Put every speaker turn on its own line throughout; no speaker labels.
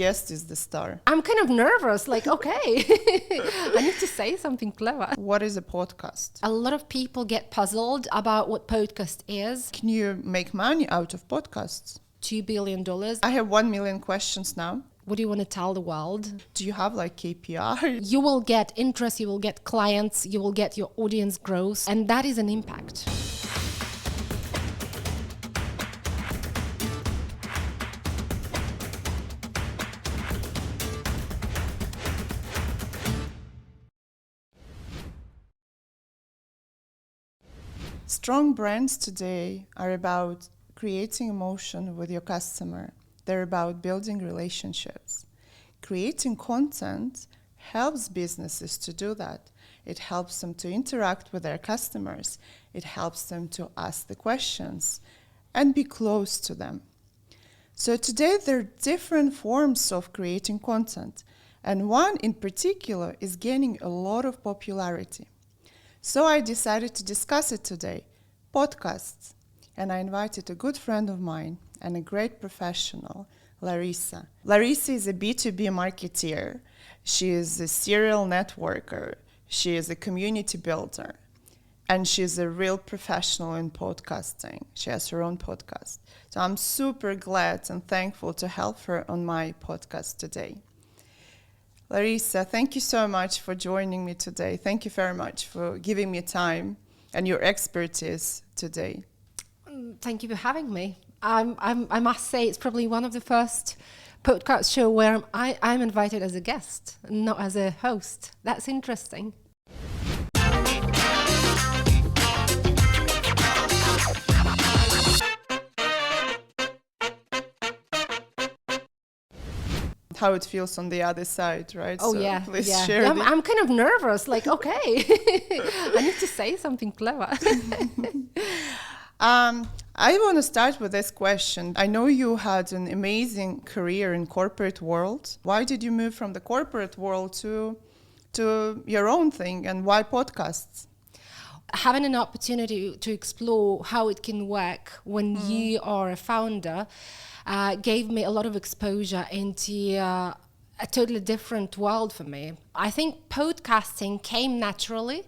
guest is the star.
I'm kind of nervous, like, okay, I need to say something clever.
What is a podcast?
A lot of people get puzzled about what podcast is.
Can you make money out of podcasts?
$2 billion.
I have 1 million questions now.
What do you want to tell the world?
Do you have like KPIs?
You will get interest, you will get clients, you will get your audience growth, and that is an impact.
Strong brands today are about creating emotion with your customer. They're about building relationships. Creating content helps businesses to do that. It helps them to interact with their customers. It helps them to ask the questions and be close to them. So today there are different forms of creating content, and one in particular is gaining a lot of popularity. So I decided to discuss it today, podcasts, and I invited a good friend of mine and a great professional, Larisa. Larisa is a B2B marketeer. She is a serial networker. She is a community builder. And she's a real professional in podcasting. She has her own podcast. So I'm super glad and thankful to help her on my podcast today. Larisa, thank you so much for joining me today. Thank you very much for giving me time and your expertise today.
Thank you for having me. I must say it's probably one of the first podcast show where I'm invited as a guest, not as a host. That's interesting.
How it feels on the other side, right?
Oh,
so
yeah.
Please
yeah.
share.
I'm kind of nervous, like, okay, I need to say something clever.
I want to start with this question. I know you had an amazing career in corporate world. Why did you move from the corporate world to your own thing, and why podcasts?
Having an opportunity to explore how it can work when you are a founder gave me a lot of exposure into a totally different world for me. I think podcasting came naturally.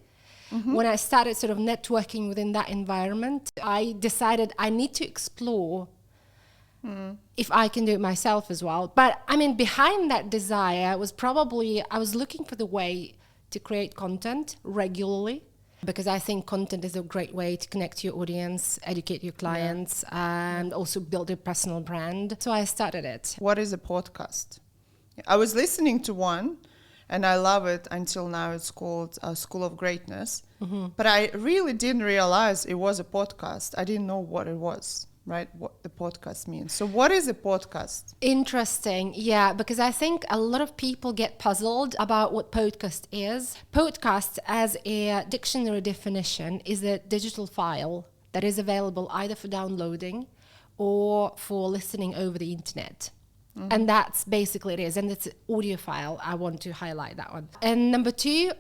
When I started sort of networking within that environment, I decided I need to explore if I can do it myself as well. But I mean, behind that desire was probably, I was looking for the way to create content regularly, because I think content is a great way to connect to your audience, educate your clients, and also build a personal brand. So I started it.
What is a podcast? I was listening to one, and I love it until now. It's called School of Greatness. But I really didn't realize it was a podcast. I didn't know what it was, right? What the podcast means. So what is a podcast?
Interesting. Yeah, because I think a lot of people get puzzled about what podcast is. Podcast, as a dictionary definition, is a digital file that is available either for downloading or for listening over the internet. And that's basically it is. And it's an audio file. I want to highlight that one. And number two,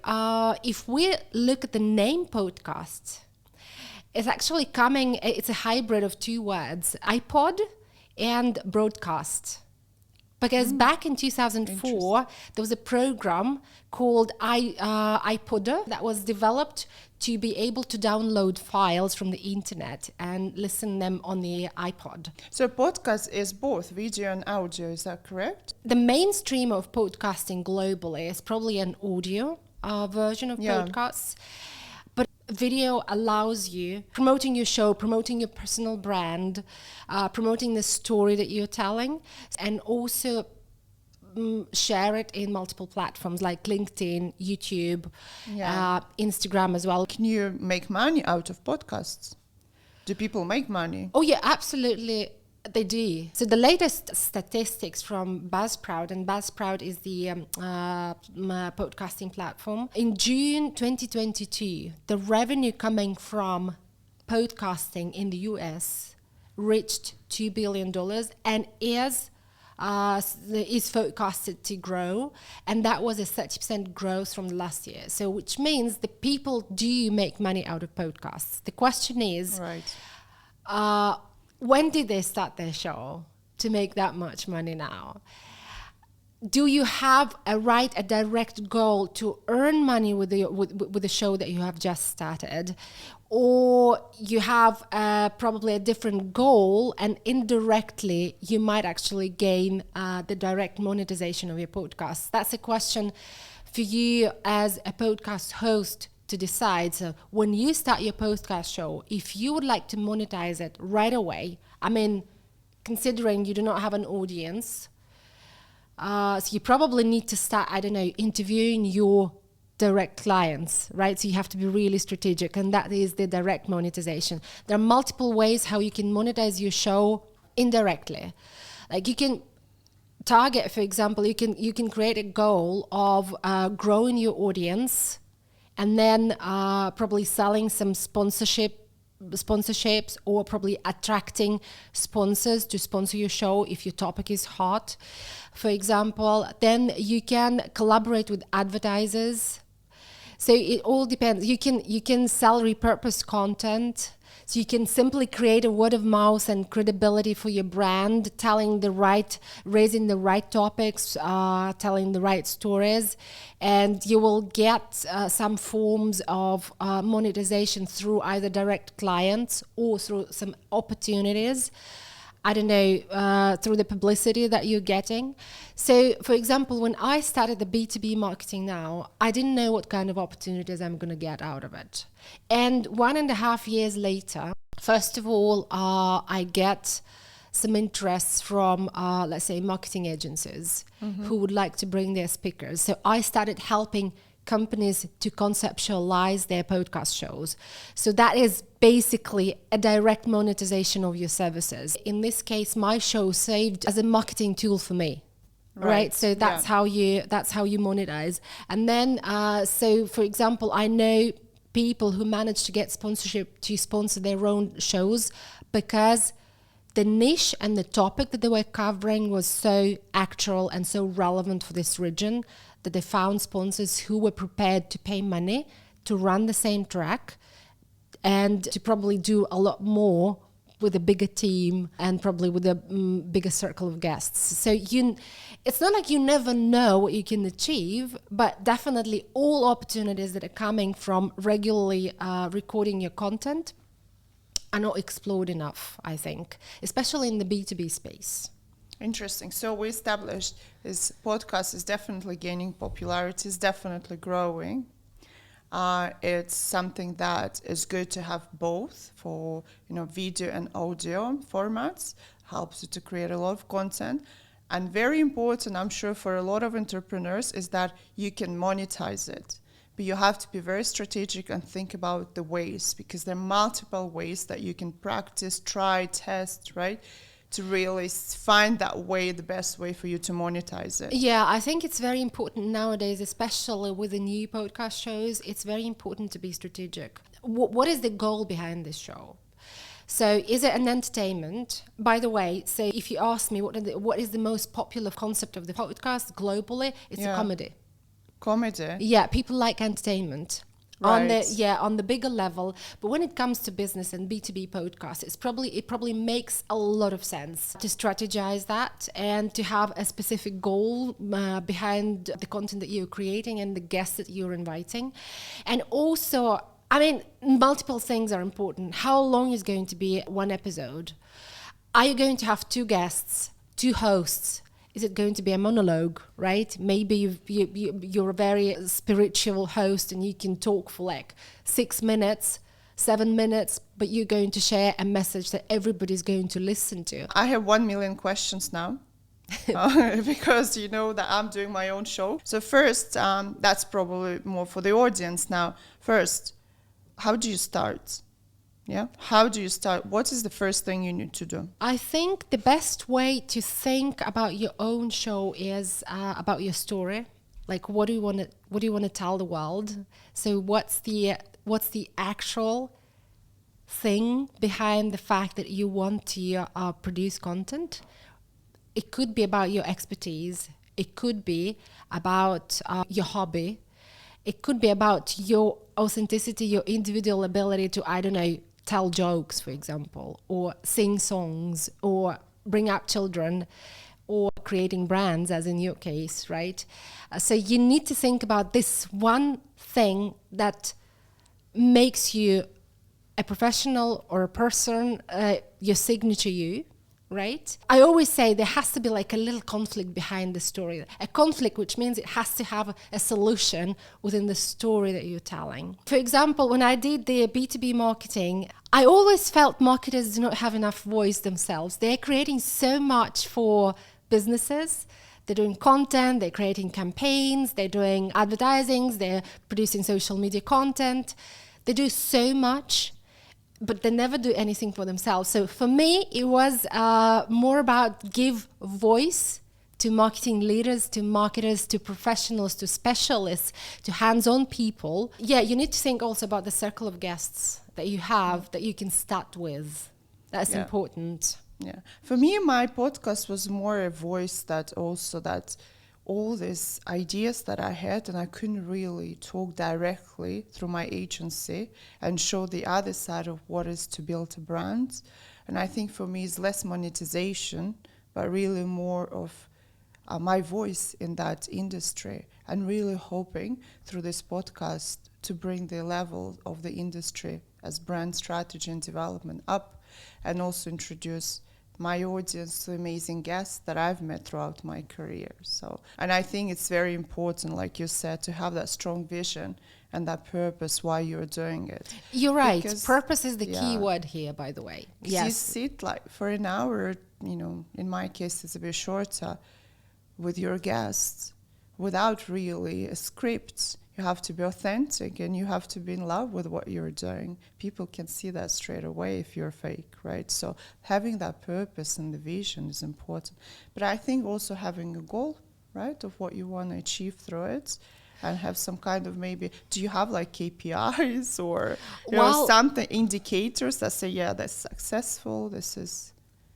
if we look at the name podcast, it's actually it's a hybrid of two words, iPod and broadcast. Because back in 2004, there was a program called iPodder that was developed to be able to download files from the internet and listen them on the iPod.
So podcast is both video and audio, is that correct?
The mainstream of podcasting globally is probably an audio version of podcasts. But video allows you promoting your show, promoting your personal brand, promoting the story that you're telling, and also share it in multiple platforms like LinkedIn, YouTube, Instagram as well.
Can you make money out of podcasts? Do people make money?
Oh yeah, absolutely. They do. So the latest statistics from Buzzsprout, and Buzzsprout is the podcasting platform. In June 2022, the revenue coming from podcasting in the US reached $2 billion and is forecasted to grow, and that was a 30% growth from last year. So which means the people do make money out of podcasts. The question is, when did they start their show to make that much money now? do you have a direct goal to earn money with the show that you have just started, or you have probably a different goal, and indirectly you might actually gain the direct monetization of your podcast? That's a question for you as a podcast host to decide. So when you start your podcast show, if you would like to monetize it right away, I mean, considering you do not have an audience, so you probably need to start, I don't know, interviewing your direct clients, right? So you have to be really strategic, and that is the direct monetization. There are multiple ways how you can monetize your show indirectly. Like you can target, for example, you can create a goal of growing your audience, and then probably selling some sponsorships, or probably attracting sponsors to sponsor your show if your topic is hot, for example. Then you can collaborate with advertisers. So it all depends. You can sell repurposed content. So you can simply create a word of mouth and credibility for your brand, raising the right topics, telling the right stories, and you will get some forms of monetization through either direct clients or through some opportunities. I don't know, through the publicity that you're getting. So, for example, when I started the B2B marketing now, I didn't know what kind of opportunities I'm going to get out of it. And 1.5 years later, first of all, I get some interest from, let's say, marketing agencies who would like to bring their speakers. So I started helping companies to conceptualize their podcast shows. So that is basically a direct monetization of your services. In this case, my show saved as a marketing tool for me. Right. So that's how you monetize. And then so for example, I know people who managed to get sponsorship to sponsor their own shows because the niche and the topic that they were covering was so actual and so relevant for this region that they found sponsors who were prepared to pay money to run the same track and to probably do a lot more with a bigger team and probably with a bigger circle of guests. So it's not like you never know what you can achieve, but definitely all opportunities that are coming from regularly recording your content are not explored enough, I think, especially in the B2B space.
Interesting. So we established this podcast is definitely gaining popularity, is definitely growing. It's something that is good to have both for video and audio formats. Helps you to create a lot of content. And very important, I'm sure, for a lot of entrepreneurs is that you can monetize it. But you have to be very strategic and think about the ways, because there are multiple ways that you can practice, try, test, right? To really find that way, the best way for you to monetize it.
Yeah, I think it's very important nowadays, especially with the new podcast shows, it's very important to be strategic. What is the goal behind this show? So is it an entertainment? By the way, so if you ask me what is the most popular concept of the podcast globally, it's a comedy.
Comedy?
Yeah, people like entertainment.
Right.
On the bigger level. But when it comes to business and B2B podcasts, it probably makes a lot of sense to strategize that and to have a specific goal behind the content that you're creating and the guests that you're inviting. And also, I mean, multiple things are important. How long is going to be one episode? Are you going to have 2 guests, 2 hosts? Is it going to be a monologue, right? Maybe you're a very spiritual host and you can talk for like 6 minutes, 7 minutes, but you're going to share a message that everybody's going to listen to.
I have 1 million questions now. Because you know that I'm doing my own show. So first, that's probably more for the audience now. First, how do you start? Yeah. How do you start? What is the first thing you need to do?
I think the best way to think about your own show is about your story. Like, what do you want to tell the world? So what's the actual thing behind the fact that you want to produce content? It could be about your expertise. It could be about your hobby. It could be about your authenticity, your individual ability to, I don't know, tell jokes, for example, or sing songs, or bring up children. or creating brands, as in your case, right? So you need to think about this one thing that makes you a professional or a person, your signature you, right? I always say there has to be like a little conflict behind the story. A conflict, which means it has to have a solution within the story that you're telling. For example, when I did the B2B marketing, I always felt marketers do not have enough voice themselves. They're creating so much for businesses. They're doing content, they're creating campaigns, they're doing advertisings, they're producing social media content. They do so much, but they never do anything for themselves. So for me, it was more about give voice to marketing leaders, to marketers, to professionals, to specialists, to hands-on people. Yeah, you need to think also about the circle of guests that you have that you can start with. That's important.
Yeah. For me, my podcast was more a voice that all these ideas that I had, and I couldn't really talk directly through my agency and show the other side of what is to build a brand. And I think for me, it's less monetization, but really more of my voice in that industry, and really hoping through this podcast to bring the level of the industry as brand strategy and development up, and also introduce my audience to amazing guests that I've met throughout my career. So, and I think it's very important, like you said, to have that strong vision and that purpose why you're doing it.
You're right. Because purpose is the key word here, by the way.
Yes. You sit like for an hour, in my case it's a bit shorter, with your guests without really a script. You have to be authentic and you have to be in love with what you're doing. People can see that straight away if you're fake, right? So having that purpose and the vision is important. But I think also having a goal, right, of what you want to achieve through it, and have some kind of do you have like KPIs or something, indicators that say, that's successful, this is...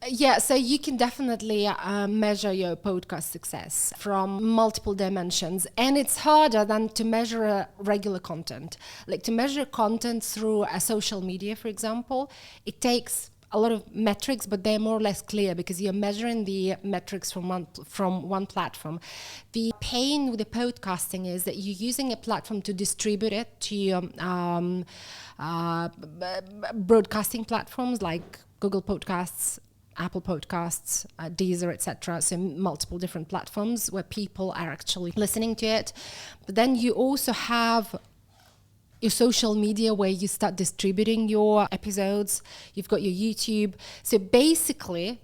Yeah, so you can definitely measure your podcast success from multiple dimensions. And it's harder than to measure regular content. Like to measure content through a social media, for example, it takes a lot of metrics, but they're more or less clear because you're measuring the metrics from one platform. The pain with the podcasting is that you're using a platform to distribute it to broadcasting platforms like Google Podcasts, Apple Podcasts, Deezer, etc. So multiple different platforms where people are actually listening to it. But then you also have your social media where you start distributing your episodes. You've got your YouTube. So basically,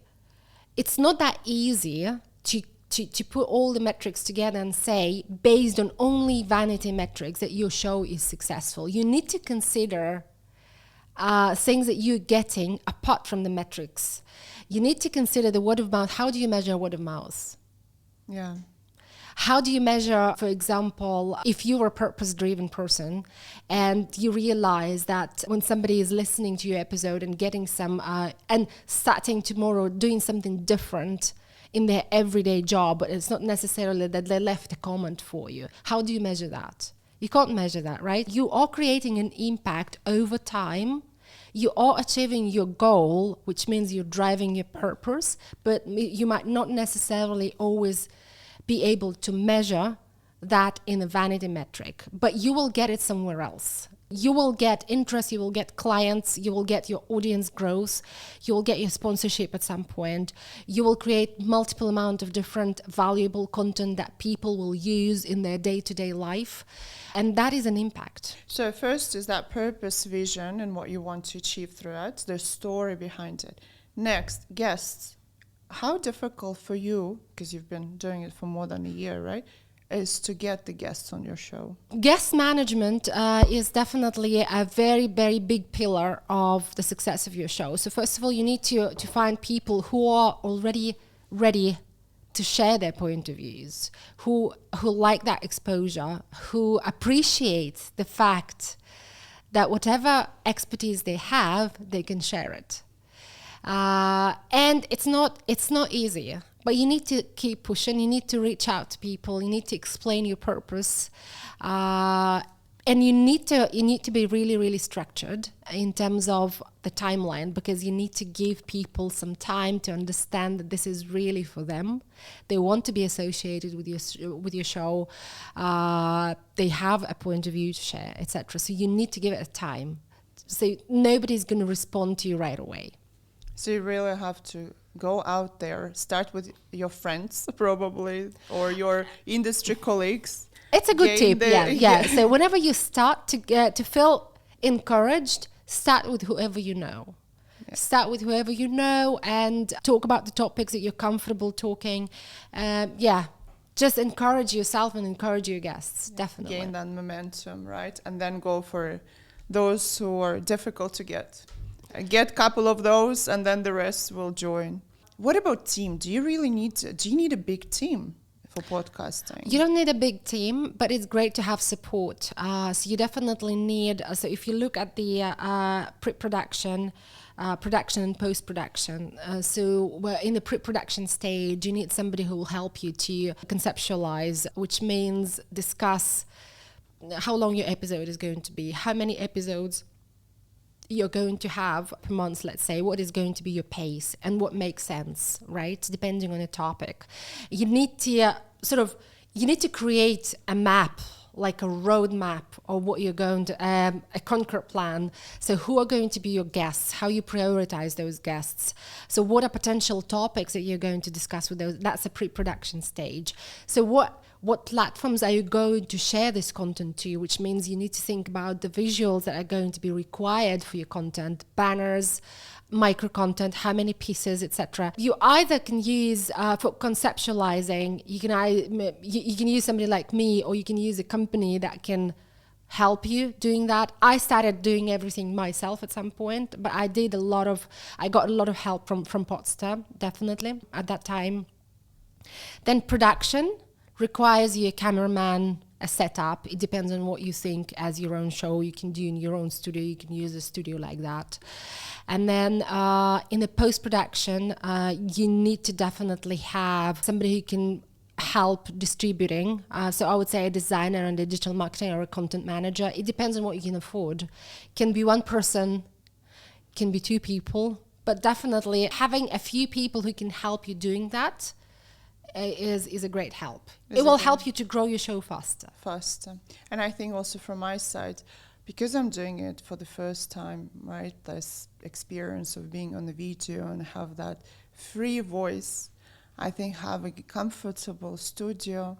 it's not that easy to put all the metrics together and say, based on only vanity metrics, that your show is successful. You need to consider things that you're getting apart from the metrics. You need to consider the word of mouth. How do you measure word of mouth?
Yeah.
How do you measure, for example, if you're a purpose-driven person and you realize that when somebody is listening to your episode and getting some, and starting tomorrow doing something different in their everyday job, but it's not necessarily that they left a comment for you. How do you measure that? You can't measure that, right? You are creating an impact over time. You are achieving your goal, which means you're driving your purpose, but you might not necessarily always be able to measure that in a vanity metric, but you will get it somewhere else. You will get interest, you will get clients, you will get your audience growth, you will get your sponsorship at some point, you will create multiple amount of different valuable content that people will use in their day-to-day life. And that is an impact.
So first is that purpose, vision, and what you want to achieve through it, the story behind it. Next, guests. How difficult for you, because you've been doing it for more than a year, right, is to get the guests on your show?
Guest management is definitely a very, very big pillar of the success of your show. So first of all, you need to find people who are already ready to share their point of views, who like that exposure, who appreciate the fact that whatever expertise they have, they can share it. And it's not easy, but you need to keep pushing. You need to reach out to people. You need to explain your purpose. And you need to be really, really structured in terms of the timeline, because you need to give people some time to understand that this is really for them. They want to be associated with your show. They have a point of view to share, etc. So you need to give it a time. So nobody's going to respond to you right away.
So you really have to go out there, start with your friends probably, or your industry colleagues.
It's a good tip, yeah. So whenever you start to feel encouraged, start with whoever you know. Yeah. Start with whoever you know and talk about the topics that you're comfortable talking. Just encourage yourself and encourage your guests, definitely.
Gain that momentum, right? And then go for those who are difficult to get. Get a couple of those and then the rest will join. What about team? Do you need a big team for podcasting?
You don't need a big team, but it's great to have support. So you definitely need, so if you look at the pre-production, production and post-production. So we're in the pre-production stage, you need somebody who will help you to conceptualize, which means discuss how long your episode is going to be, how many episodes you're going to have per month, let's say, what is going to be your pace and what makes sense, right? Depending on the topic. You need to create a map, like a roadmap of what you're going to, a concrete plan. So who are going to be your guests, how you prioritize those guests. So what are potential topics that you're going to discuss with those? That's a pre-production stage. So what platforms are you going to share this content to, which means you need to think about the visuals that are going to be required for your content, banners, micro content, how many pieces, etc. You either can use for conceptualizing, you can use somebody like me, or you can use a company that can help you doing that. I started doing everything myself at some point, but I got a lot of help from Podster, definitely, at that time. Then production requires you a cameraman, a setup. It depends on what you think as your own show. You can do in your own studio. You can use a studio like that. And then in the post-production, you need to definitely have somebody who can help distributing. So I would say a designer and a digital marketing or a content manager. It depends on what you can afford. Can be one person, can be two people, but definitely having a few people who can help you doing that is a great help. It will help you to grow your show faster.
And I think also from my side, because I'm doing it for the first time, right, this experience of being on the video and have that free voice, I think having a comfortable studio,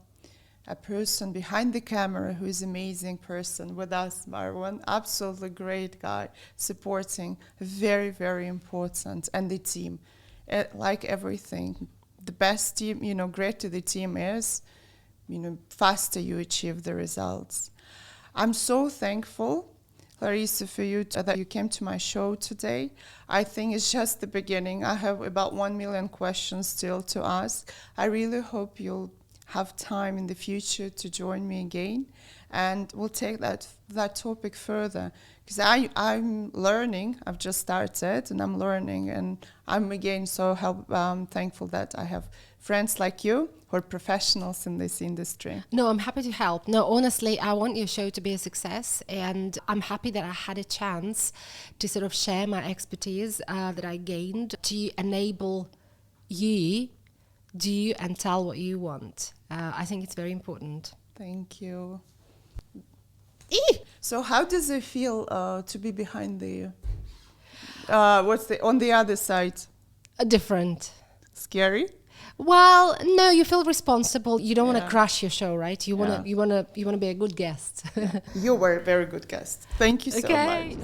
a person behind the camera who is an amazing person with us, Marwan, absolutely great guy, supporting, very, very important, and the team, like everything. The best team, greater the team is, faster you achieve the results. I'm so thankful, Larisa, for you that you came to my show today. I think it's just the beginning. I have about 1 million questions still to ask. I really hope you'll have time in the future to join me again, and we'll take that topic further, because I'm learning. I've just started and I'm learning, and I'm again so thankful that I have friends like you who are professionals in this industry.
No, I'm happy to help. No, honestly, I want your show to be a success, and I'm happy that I had a chance to sort of share my expertise that I gained to enable you do and tell what you want. I think it's very important.
Thank you. So how does it feel to be behind the on the other side?
Different.
Scary?
Well, no, you feel responsible. You don't want to crush your show, right? You want to be a good guest.
You were a very good guest. Thank you so much.